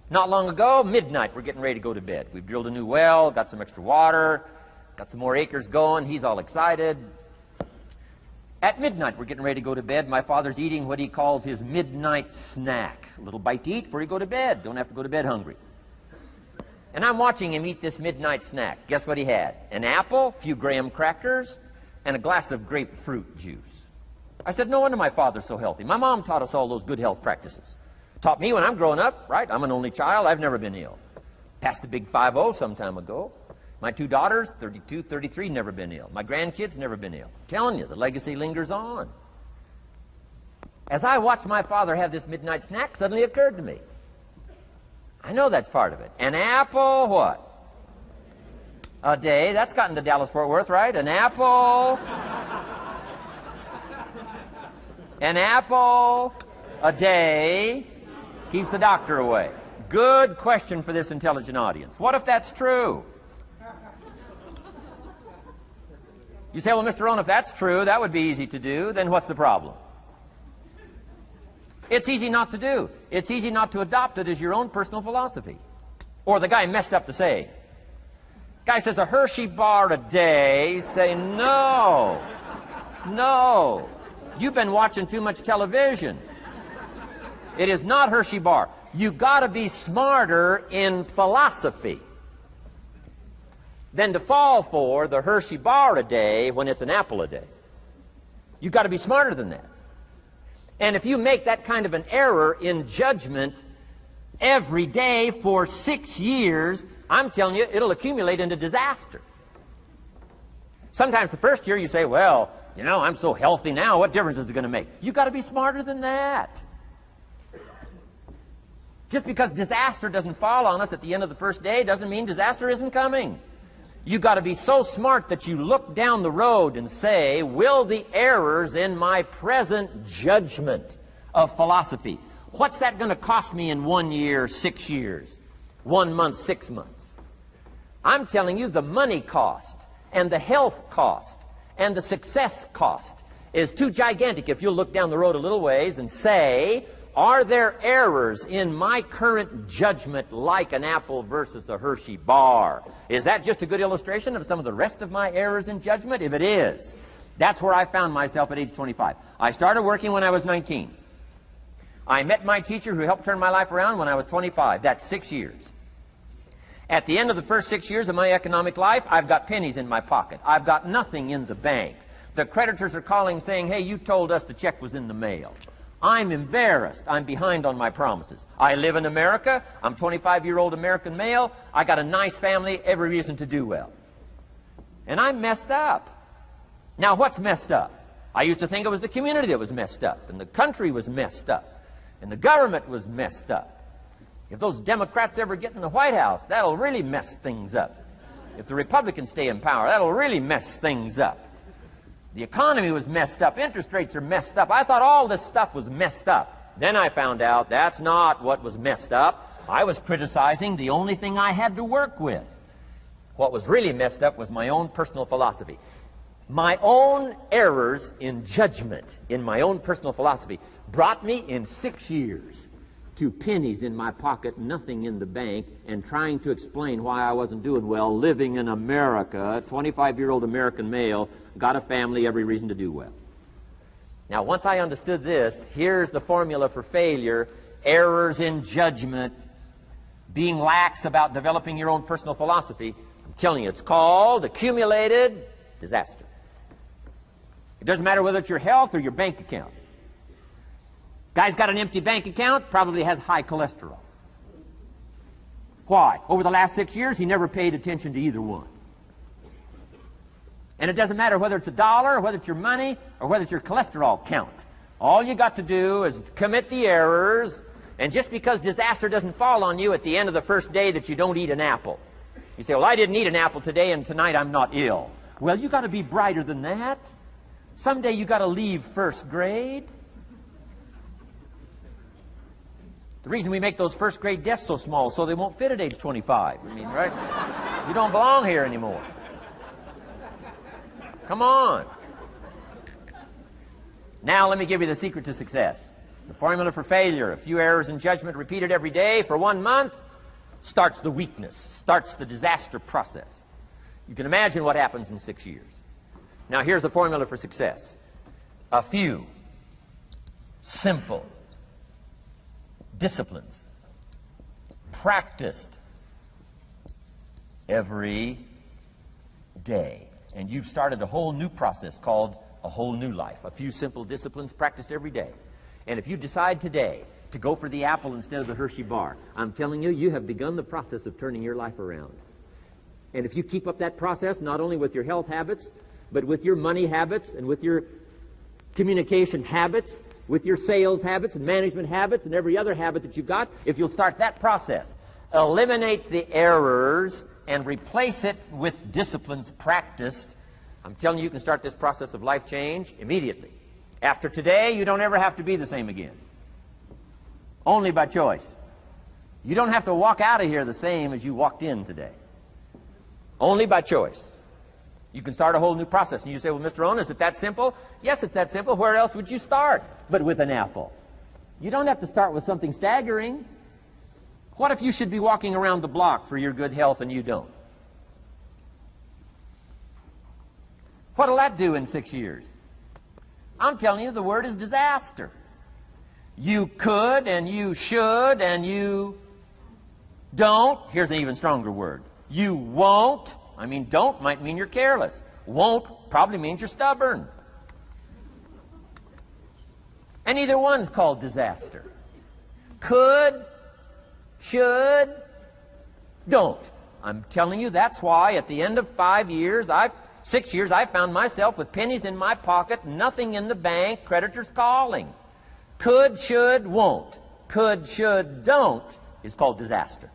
Not long ago, midnight, we're getting ready to go to bed. We've drilled a new well, got some extra water, got some more acres going. He's all excited. At midnight, we're getting ready to go to bed. My father's eating what he calls his midnight snack. A little bite to eat before you go to bed. Don't have to go to bed hungry. And I'm watching him eat this midnight snack. Guess what he had? An apple, a few graham crackers, and a glass of grapefruit juice. I said, no wonder my father's so healthy. My mom taught us all those good health practices. Taught me when I'm growing up, right? I'm an only child. I've never been ill. Passed the big 50 some time ago. My 2 daughters, 32, 33, never been ill. My grandkids, never been ill. I'm telling you, the legacy lingers on. As I watched my father have this midnight snack, suddenly it occurred to me. I know that's part of it. An apple, what? A day. That's gotten to Dallas-Fort Worth, right? An apple. An apple a day keeps the doctor away. Good question for this intelligent audience. What if that's true? You say, well, Mr. Rohn, if that's true, that would be easy to do. Then what's the problem? It's easy not to do. It's easy not to adopt it as your own personal philosophy. Or the guy messed up the saying. Guy says a Hershey bar a day. Say, no. No. You've been watching too much television. It is not Hershey bar. You got to be smarter in philosophy than to fall for the Hershey bar a day when it's an apple a day. You got to be smarter than that. And if you make that kind of an error in judgment every day for 6 years, I'm telling you, it'll accumulate into disaster. Sometimes the first year you say, well, you know, I'm so healthy now, what difference is it going to make? You've got to be smarter than that. Just because disaster doesn't fall on us at the end of the first day doesn't mean disaster isn't coming. You've got to be so smart that you look down the road and say, will the errors in my present judgment of philosophy, what's that going to cost me in 1 year, 6 years, 1 month, 6 months? I'm telling you, the money cost and the health cost and the success cost is too gigantic if you'll look down the road a little ways and say, are there errors in my current judgment like an apple versus a Hershey bar? Is that just a good illustration of some of the rest of my errors in judgment? If it is, that's where I found myself at age 25. I started working when I was 19. I met my teacher who helped turn my life around when I was 25. That's 6 years. At the end of the first 6 years of my economic life, I've got pennies in my pocket. I've got nothing in the bank. The creditors are calling saying, hey, you told us the check was in the mail. I'm embarrassed. I'm behind on my promises. I live in America. I'm a 25-year-old American male. I got a nice family, every reason to do well. And I'm messed up. Now, what's messed up? I used to think it was the community that was messed up, and the country was messed up, and the government was messed up. If those Democrats ever get in the White House, that'll really mess things up. If the Republicans stay in power, that'll really mess things up. The economy was messed up. Interest rates are messed up. I thought all this stuff was messed up. Then I found out that's not what was messed up. I was criticizing the only thing I had to work with. What was really messed up was my own personal philosophy. My own errors in judgment in my own personal philosophy brought me in 6 years to pennies in my pocket, nothing in the bank, and trying to explain why I wasn't doing well, living in America, 25-year-old American male, got a family, every reason to do well. Now, once I understood this, here's the formula for failure: errors in judgment, being lax about developing your own personal philosophy. I'm telling you, it's called accumulated disaster. It doesn't matter whether it's your health or your bank account. Guy's got an empty bank account, probably has high cholesterol. Why? Over the last 6 years, he never paid attention to either one. And it doesn't matter whether it's a dollar, or whether it's your money, or whether it's your cholesterol count. All you got to do is commit the errors, and just because disaster doesn't fall on you at the end of the first day that you don't eat an apple. You say, well, I didn't eat an apple today, and tonight I'm not ill. Well, you got to be brighter than that. Someday you got to leave first grade. The reason we make those first grade desks so small so they won't fit at age 25. I mean, right? You don't belong here anymore. Come on. Now let me give you the secret to success. The formula for failure: a few errors in judgment repeated every day for 1 month starts the weakness, starts the disaster process. You can imagine what happens in 6 years. Now here's the formula for success: a few simple disciplines practiced every day. And you've started a whole new process called a whole new life. A few simple disciplines practiced every day. And if you decide today to go for the apple instead of the Hershey bar, I'm telling you, you have begun the process of turning your life around. And if you keep up that process, not only with your health habits, but with your money habits and with your communication habits, with your sales habits and management habits and every other habit that you've got, if you'll start that process, eliminate the errors and replace it with disciplines practiced, I'm telling you, you can start this process of life change immediately. After today, you don't ever have to be the same again. Only by choice. You don't have to walk out of here the same as you walked in today. Only by choice. You can start a whole new process. And you say, well, Mr. Rohn, is it that simple? Yes, it's that simple. Where else would you start but with an apple? You don't have to start with something staggering. What if you should be walking around the block for your good health and you don't? What'll that do in 6 years? I'm telling you, the word is disaster. You could and you should and you don't. Here's an even stronger word. You won't. I mean, don't might mean you're careless. Won't probably means you're stubborn. And either one's called disaster. Could, should, don't. I'm telling you, that's why at the end of 6 years, I found myself with pennies in my pocket, nothing in the bank, creditors calling. Could, should, won't. Could, should, don't is called disaster.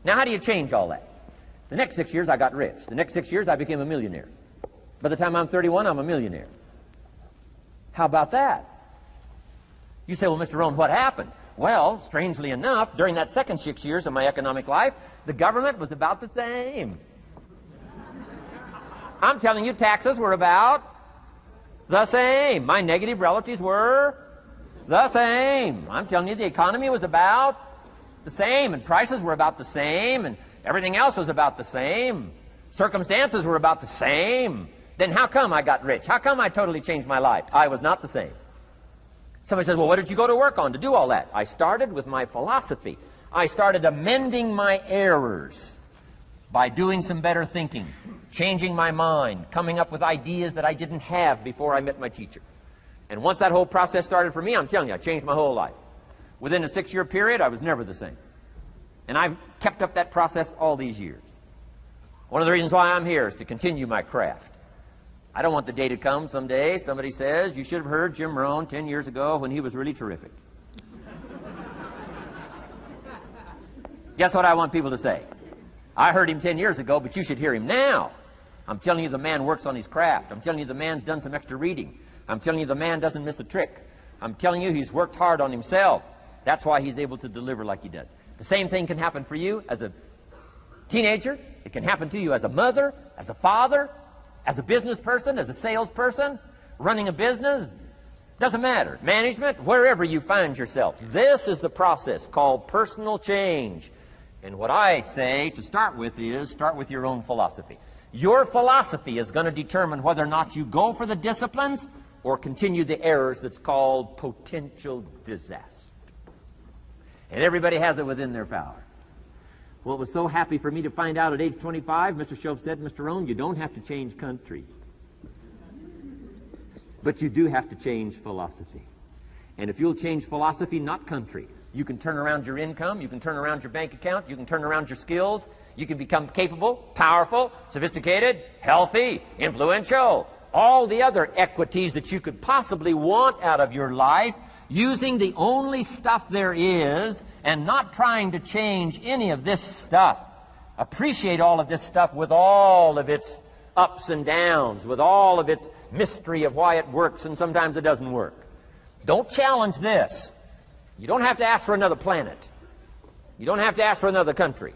Now, how do you change all that? The next 6 years, I got rich. The next 6 years, I became a millionaire. By the time I'm 31, I'm a millionaire. How about that? You say, well, Mr. Rohn, what happened? Well, strangely enough, during that second 6 years of my economic life, the government was about the same. I'm telling you, taxes were about the same. My negative relatives were the same. I'm telling you, the economy was about the same, and prices were about the same, and everything else was about the same. Circumstances were about the same. Then how come I got rich? How come I totally changed my life? I was not the same. Somebody says, well, what did you go to work on to do all that? I started with my philosophy. I started amending my errors by doing some better thinking, changing my mind, coming up with ideas that I didn't have before I met my teacher. And once that whole process started for me, I'm telling you, I changed my whole life. Within a 6-year period, I was never the same. And I've kept up that process all these years. One of the reasons why I'm here is to continue my craft. I don't want the day to come someday somebody says, you should have heard Jim Rohn 10 years ago when he was really terrific. Guess what I want people to say? I heard him 10 years ago, but you should hear him now. I'm telling you the man works on his craft. I'm telling you the man's done some extra reading. I'm telling you the man doesn't miss a trick. I'm telling you he's worked hard on himself. That's why he's able to deliver like he does. The same thing can happen for you as a teenager. It can happen to you as a mother, as a father, as a business person, as a salesperson, running a business. Doesn't matter. Management, wherever you find yourself. This is the process called personal change. And what I say to start with is start with your own philosophy. Your philosophy is going to determine whether or not you go for the disciplines or continue the errors that's called potential disaster. And everybody has it within their power. Well, it was so happy for me to find out at age 25, Mr. Shove said, Mr. Rohn, you don't have to change countries. But you do have to change philosophy. And if you'll change philosophy, not country, you can turn around your income, you can turn around your bank account, you can turn around your skills, you can become capable, powerful, sophisticated, healthy, influential, all the other equities that you could possibly want out of your life, using the only stuff there is and not trying to change any of this stuff. Appreciate all of this stuff with all of its ups and downs, with all of its mystery of why it works and sometimes it doesn't work. Don't challenge this. You don't have to ask for another planet. You don't have to ask for another country.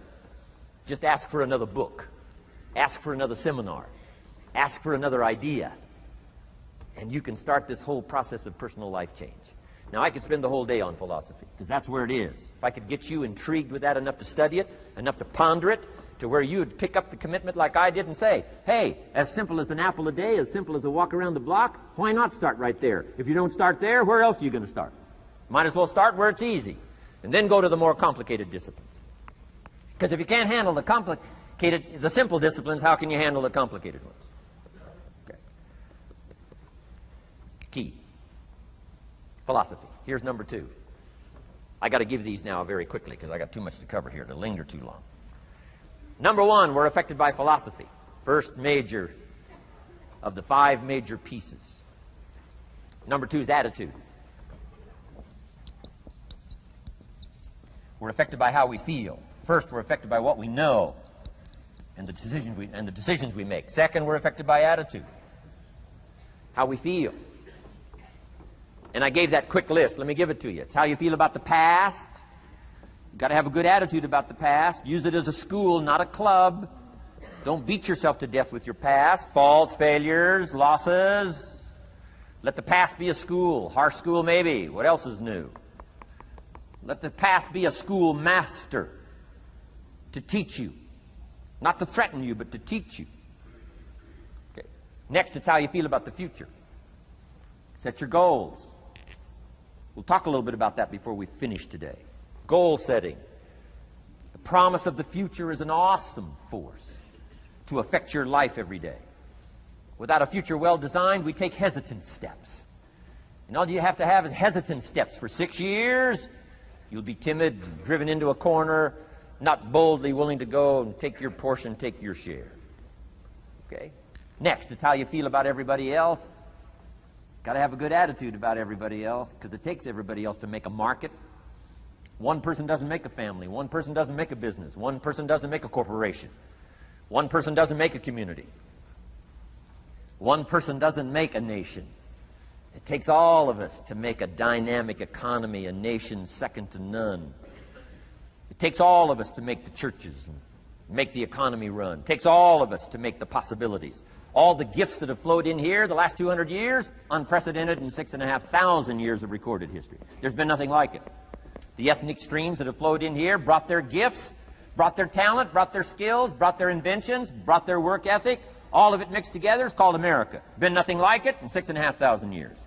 Just ask for another book. Ask for another seminar. Ask for another idea. And you can start this whole process of personal life change. Now, I could spend the whole day on philosophy, because that's where it is. If I could get you intrigued with that enough to study it, enough to ponder it, to where you would pick up the commitment like I did and say, hey, as simple as an apple a day, as simple as a walk around the block, why not start right there? If you don't start there, where else are you going to start? Might as well start where it's easy, and then go to the more complicated disciplines. Because if you can't handle the simple disciplines, how can you handle the complicated ones? Okay. Key. Philosophy. Here's number 2. I got to give these now very quickly because I got too much to cover here to linger too long. Number 1, we're affected by philosophy. First major of the 5 major pieces. Number 2 is attitude. We're affected by how we feel. First, we're affected by what we know and the decisions we make. Second, we're affected by attitude, how we feel. And I gave that quick list. Let me give it to you. It's how you feel about the past. You've got to have a good attitude about the past. Use it as a school, not a club. Don't beat yourself to death with your past. Faults, failures, losses. Let the past be a school. Harsh school, maybe. What else is new? Let the past be a school master to teach you. Not to threaten you, but to teach you. Okay. Next, it's how you feel about the future. Set your goals. We'll talk a little bit about that before we finish today. Goal setting. The promise of the future is an awesome force to affect your life every day. Without a future well designed, we take hesitant steps. And all you have to have is hesitant steps for 6 years. You'll be timid, driven into a corner, not boldly willing to go and take your portion, take your share. Okay? Next, it's how you feel about everybody else. Got to have a good attitude about everybody else, because it takes everybody else to make a market. One person doesn't make a family. One person doesn't make a business. One person doesn't make a corporation. One person doesn't make a community. One person doesn't make a nation. It takes all of us to make a dynamic economy, a nation second to none. It takes all of us to make the churches and make the economy run. It takes all of us to make the possibilities. All the gifts that have flowed in here the last 200 years, unprecedented in 6,500 years of recorded history. There's been nothing like it. The ethnic streams that have flowed in here brought their gifts, brought their talent, brought their skills, brought their inventions, brought their work ethic. All of it mixed together is called America. Been nothing like it in 6,500 years.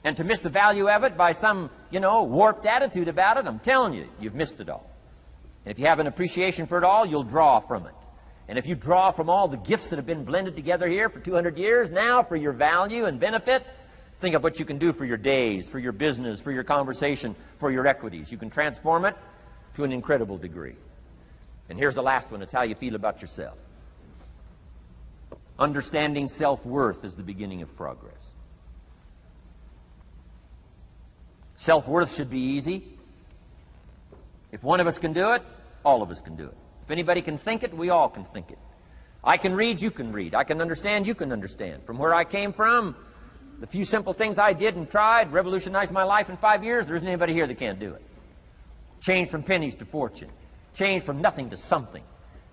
And to miss the value of it by some, warped attitude about it, I'm telling you, you've missed it all. And if you have an appreciation for it all, you'll draw from it. And if you draw from all the gifts that have been blended together here for 200 years, now for your value and benefit, think of what you can do for your days, for your business, for your conversation, for your equities. You can transform it to an incredible degree. And here's the last one. It's how you feel about yourself. Understanding self-worth is the beginning of progress. Self-worth should be easy. If one of us can do it, all of us can do it. If anybody can think it, we all can think it. I can read, you can read. I can understand, you can understand. From where I came from, the few simple things I did and tried revolutionized my life in 5 years. There isn't anybody here that can't do it. Change from pennies to fortune. Change from nothing to something.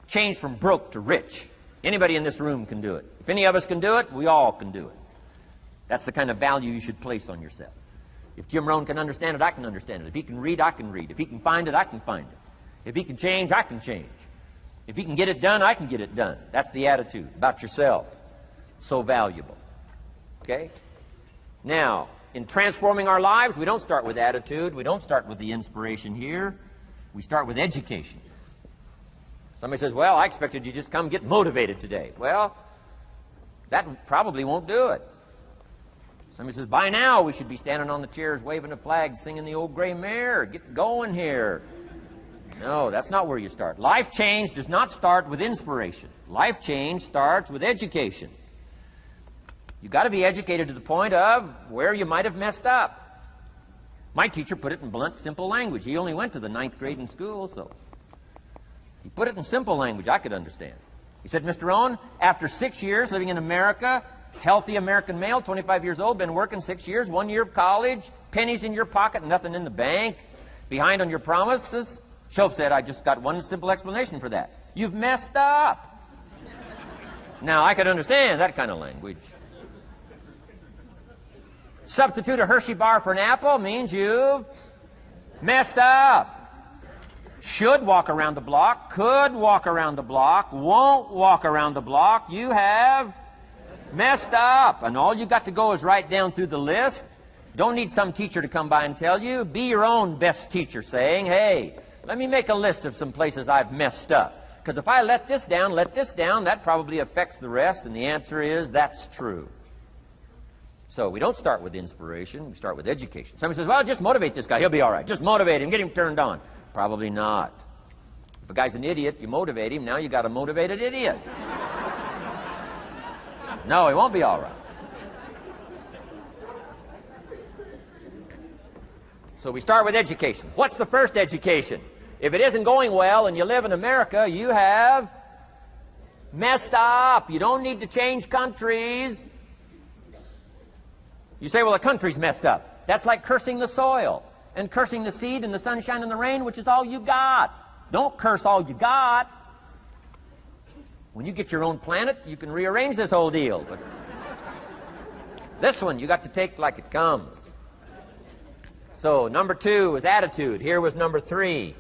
Change from broke to rich. Anybody in this room can do it. If any of us can do it, we all can do it. That's the kind of value you should place on yourself. If Jim Rohn can understand it, I can understand it. If he can read, I can read. If he can find it, I can find it. If he can change, I can change. If he can get it done, I can get it done. That's the attitude about yourself. So valuable. Okay? Now, in transforming our lives, we don't start with attitude. We don't start with the inspiration here. We start with education. Somebody says, well, I expected you just come get motivated today. Well, that probably won't do it. Somebody says, by now we should be standing on the chairs, waving a flag, singing the old gray mare. Get going here. No, that's not where you start. Life change does not start with inspiration. Life change starts with education. You've got to be educated to the point of where you might have messed up. My teacher put it in blunt, simple language. He only went to the 9th grade in school, so he put it in simple language I could understand. He said, Mr. Rohn, after 6 years living in America, healthy American male, 25 years old, been working 6 years, 1 year of college, pennies in your pocket, nothing in the bank, behind on your promises. Shoaff said, I just got one simple explanation for that. You've messed up. Now, I could understand that kind of language. Substitute a Hershey bar for an apple means you've messed up. Should walk around the block, could walk around the block, won't walk around the block. You have messed up. And all you got to go is right down through the list. Don't need some teacher to come by and tell you. Be your own best teacher saying, hey, let me make a list of some places I've messed up. Because if I let this down, that probably affects the rest. And the answer is, that's true. So we don't start with inspiration. We start with education. Somebody says, well, just motivate this guy. He'll be all right. Just motivate him. Get him turned on. Probably not. If a guy's an idiot, you motivate him. Now you got a motivated idiot. No, he won't be all right. So we start with education. What's the first education? If it isn't going well and you live in America, you have messed up. You don't need to change countries. You say, well, the country's messed up. That's like cursing the soil and cursing the seed and the sunshine and the rain, which is all you got. Don't curse all you got. When you get your own planet, you can rearrange this whole deal. But this one, you got to take like it comes. So number 2 was attitude. Here was number 3,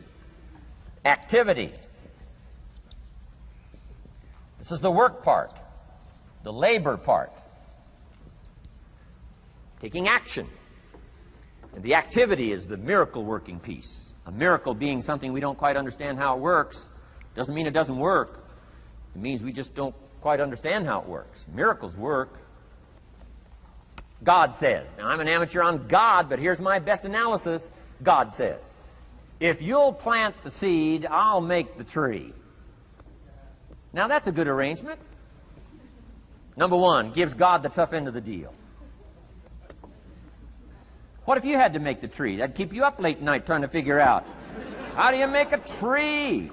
activity. This is the work part, the labor part. Taking action. And the activity is the miracle working piece. A miracle being something we don't quite understand how it works doesn't mean it doesn't work. It means we just don't quite understand how it works. Miracles work. God says. Now, I'm an amateur on God, but here's my best analysis. God says, if you'll plant the seed, I'll make the tree. Now, that's a good arrangement. Number 1, gives God the tough end of the deal. What if you had to make the tree? That'd keep you up late at night trying to figure out, how do you make a tree?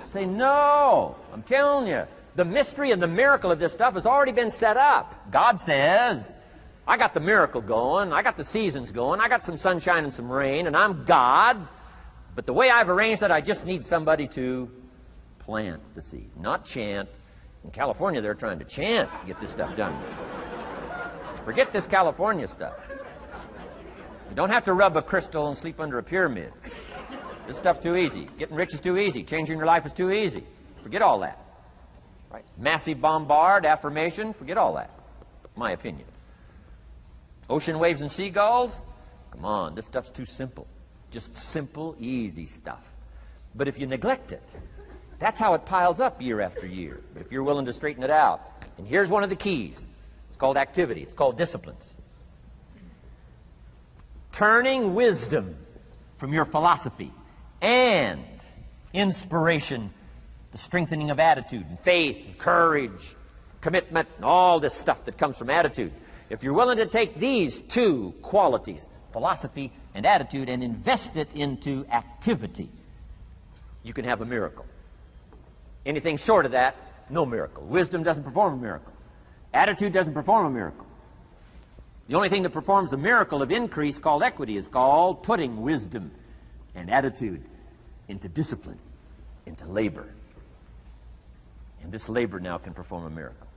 Say, no. I'm telling you, the mystery and the miracle of this stuff has already been set up. God says, I got the miracle going, I got the seasons going, I got some sunshine and some rain, and I'm God. But the way I've arranged it, I just need somebody to plant the seed, not chant. In California, they're trying to chant to get this stuff done. Forget this California stuff. You don't have to rub a crystal and sleep under a pyramid. This stuff's too easy. Getting rich is too easy. Changing your life is too easy. Forget all that. Right? Massive bombard, affirmation, forget all that. My opinion. Ocean waves and seagulls? Come on, this stuff's too simple. Just simple, easy stuff. But if you neglect it, that's how it piles up year after year. But if you're willing to straighten it out, and here's one of the keys. It's called activity. It's called disciplines. Turning wisdom from your philosophy and inspiration, the strengthening of attitude and faith and courage, commitment, and all this stuff that comes from attitude. If you're willing to take these two qualities, philosophy and attitude, and invest it into activity, you can have a miracle. Anything short of that, no miracle. Wisdom doesn't perform a miracle. Attitude doesn't perform a miracle. The only thing that performs a miracle of increase called equity is called putting wisdom and attitude into discipline, into labor. And this labor now can perform a miracle.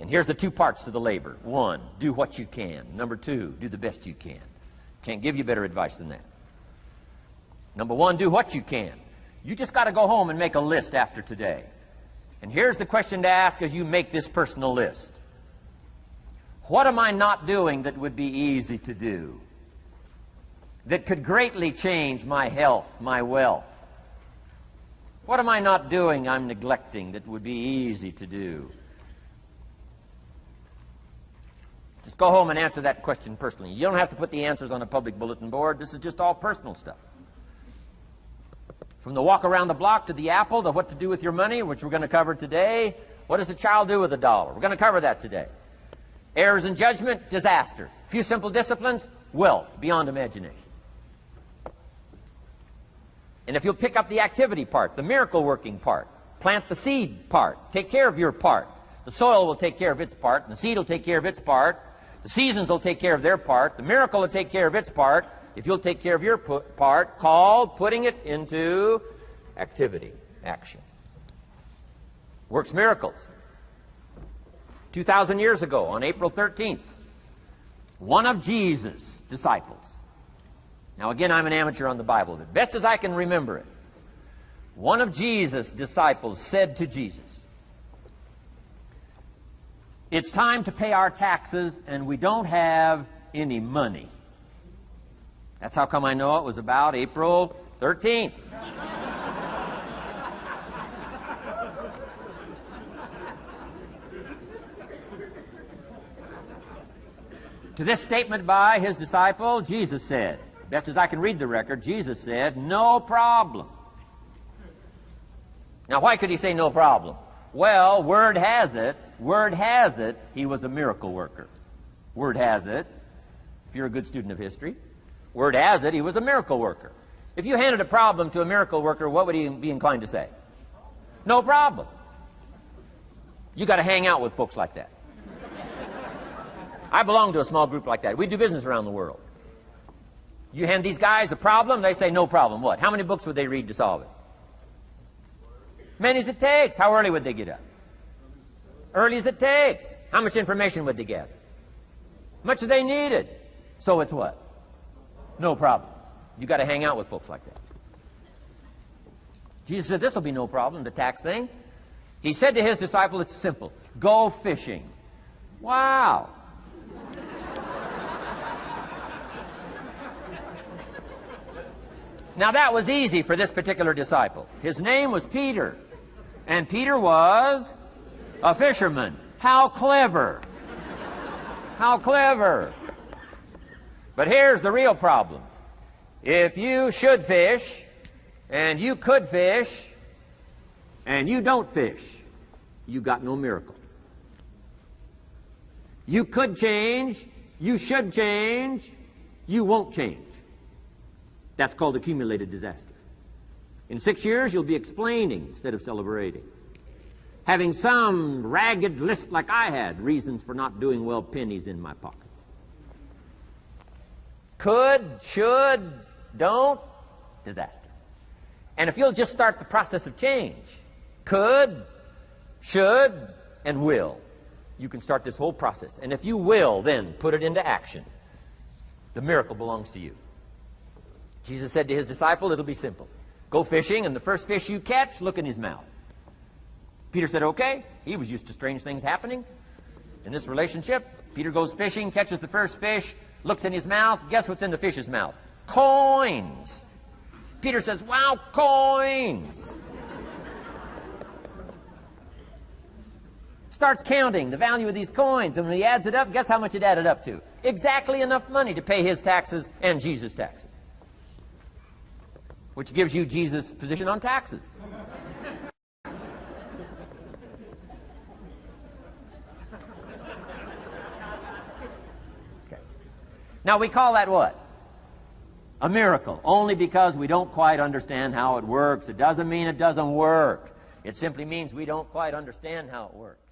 And here's the two parts to the labor. One, do what you can. Number two, do the best you can. Can't give you better advice than that. Number one, do what you can. You just got to go home and make a list after today. And here's the question to ask as you make this personal list. What am I not doing that would be easy to do? That could greatly change my health, my wealth? What am I not doing I'm neglecting that would be easy to do? Just go home and answer that question personally. You don't have to put the answers on a public bulletin board. This is just all personal stuff. From the walk around the block to the apple to what to do with your money, which we're going to cover today. What does a child do with $1? We're going to cover that today. Errors in judgment, disaster. A few simple disciplines, wealth beyond imagination. And if you'll pick up the activity part, the miracle working part, plant the seed part, take care of your part. The soil will take care of its part, and the seed will take care of its part. The seasons will take care of their part. The miracle will take care of its part. If you'll take care of your part, called putting it into activity, action. Works miracles. 2,000 years ago, on April 13th, one of Jesus' disciples. Now again, I'm an amateur on the Bible, but best as I can remember it, one of Jesus' disciples said to Jesus, "It's time to pay our taxes, and we don't have any money." That's how come I know it was about April 13th. To this statement by his disciple, Jesus said, best as I can read the record, Jesus said, "No problem." Now, why could he say no problem? Well, word has it, he was a miracle worker. Word has it, if you're a good student of history, word has it, he was a miracle worker. If you handed a problem to a miracle worker, what would he be inclined to say? No problem. You got to hang out with folks like that. I belong to a small group like that. We do business around the world. You hand these guys a problem, they say no problem. What? How many books would they read to solve it? Many as it takes. How early would they get up? Early as it takes. How much information would they gather? Much as they needed. So it's what? No problem. You got to hang out with folks like that. Jesus said this will be no problem, the tax thing. He said to his disciple, it's simple. Go fishing. Wow. Now that was easy for this particular disciple. His name was Peter. And Peter was a fisherman. How clever. How clever. But here's the real problem. If you should fish, and you could fish, and you don't fish, you got no miracle. You could change, you should change, you won't change. That's called accumulated disaster. In 6 years, you'll be explaining instead of celebrating. Having some ragged list like I had, reasons for not doing well, pennies in my pocket. Could, should, don't, disaster. And if you'll just start the process of change, could, should, and will, you can start this whole process. And if you will, then put it into action, the miracle belongs to you. Jesus said to his disciple, it'll be simple. Go fishing, and the first fish you catch, look in his mouth. Peter said, okay. He was used to strange things happening. In this relationship, Peter goes fishing, catches the first fish, looks in his mouth. Guess what's in the fish's mouth? Coins. Peter says, wow, coins. Starts counting the value of these coins, and when he adds it up, guess how much it added up to? Exactly enough money to pay his taxes and Jesus' taxes. Which gives you Jesus' position on taxes. Okay. Now we call that what? A miracle, only because we don't quite understand how it works. It doesn't mean it doesn't work. It simply means we don't quite understand how it works.